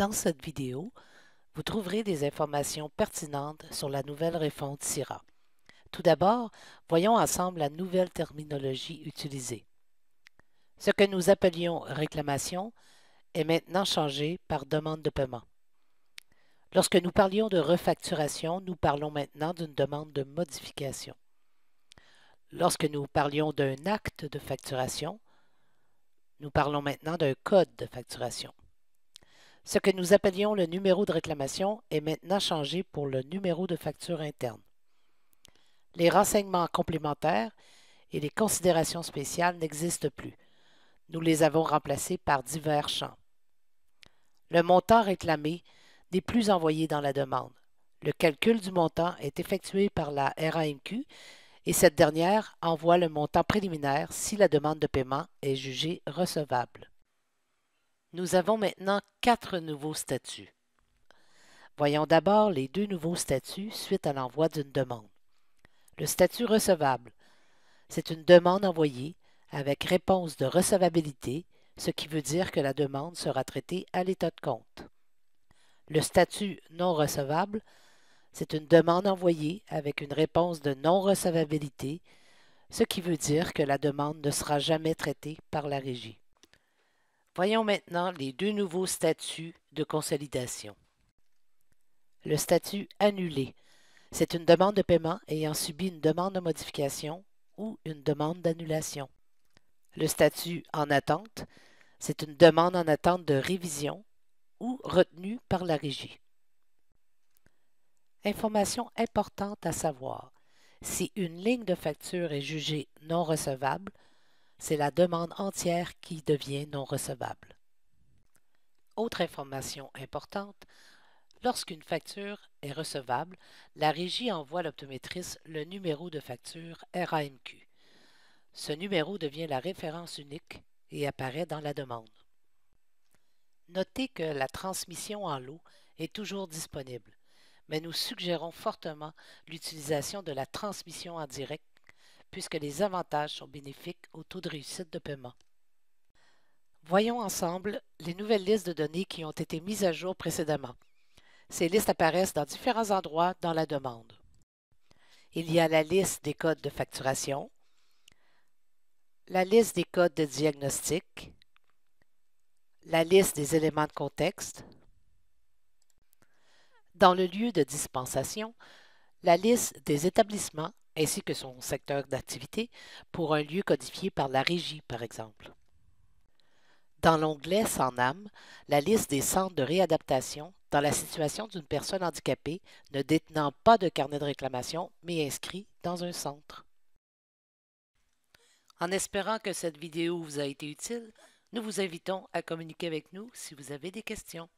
Dans cette vidéo, vous trouverez des informations pertinentes sur la nouvelle refonte CIRA. Tout d'abord, voyons ensemble la nouvelle terminologie utilisée. Ce que nous appelions réclamation est maintenant changé par demande de paiement. Lorsque nous parlions de refacturation, nous parlons maintenant d'une demande de modification. Lorsque nous parlions d'un acte de facturation, nous parlons maintenant d'un code de facturation. Ce que nous appelions le numéro de réclamation est maintenant changé pour le numéro de facture interne. Les renseignements complémentaires et les considérations spéciales n'existent plus. Nous les avons remplacés par divers champs. Le montant réclamé n'est plus envoyé dans la demande. Le calcul du montant est effectué par la RAMQ et cette dernière envoie le montant préliminaire si la demande de paiement est jugée recevable. Nous avons maintenant 4 nouveaux statuts. Voyons d'abord les 2 nouveaux statuts suite à l'envoi d'une demande. Le statut recevable, c'est une demande envoyée avec réponse de recevabilité, ce qui veut dire que la demande sera traitée à l'état de compte. Le statut non recevable, c'est une demande envoyée avec une réponse de non-recevabilité, ce qui veut dire que la demande ne sera jamais traitée par la régie. Voyons maintenant les 2 nouveaux statuts de consolidation. Le statut annulé, c'est une demande de paiement ayant subi une demande de modification ou une demande d'annulation. Le statut en attente, c'est une demande en attente de révision ou retenue par la régie. Information importante à savoir. Si une ligne de facture est jugée non recevable, c'est la demande entière qui devient non recevable. Autre information importante, lorsqu'une facture est recevable, la régie envoie à l'optométriste le numéro de facture RAMQ. Ce numéro devient la référence unique et apparaît dans la demande. Notez que la transmission en lot est toujours disponible, mais nous suggérons fortement l'utilisation de la transmission en direct puisque les avantages sont bénéfiques au taux de réussite de paiement. Voyons ensemble les nouvelles listes de données qui ont été mises à jour précédemment. Ces listes apparaissent dans différents endroits dans la demande. Il y a la liste des codes de facturation, la liste des codes de diagnostic, la liste des éléments de contexte, dans le lieu de dispensation, la liste des établissements ainsi que son secteur d'activité pour un lieu codifié par la régie, par exemple. Dans l'onglet SANAM, la liste des centres de réadaptation dans la situation d'une personne handicapée ne détenant pas de carnet de réclamation mais inscrit dans un centre. En espérant que cette vidéo vous a été utile, nous vous invitons à communiquer avec nous si vous avez des questions.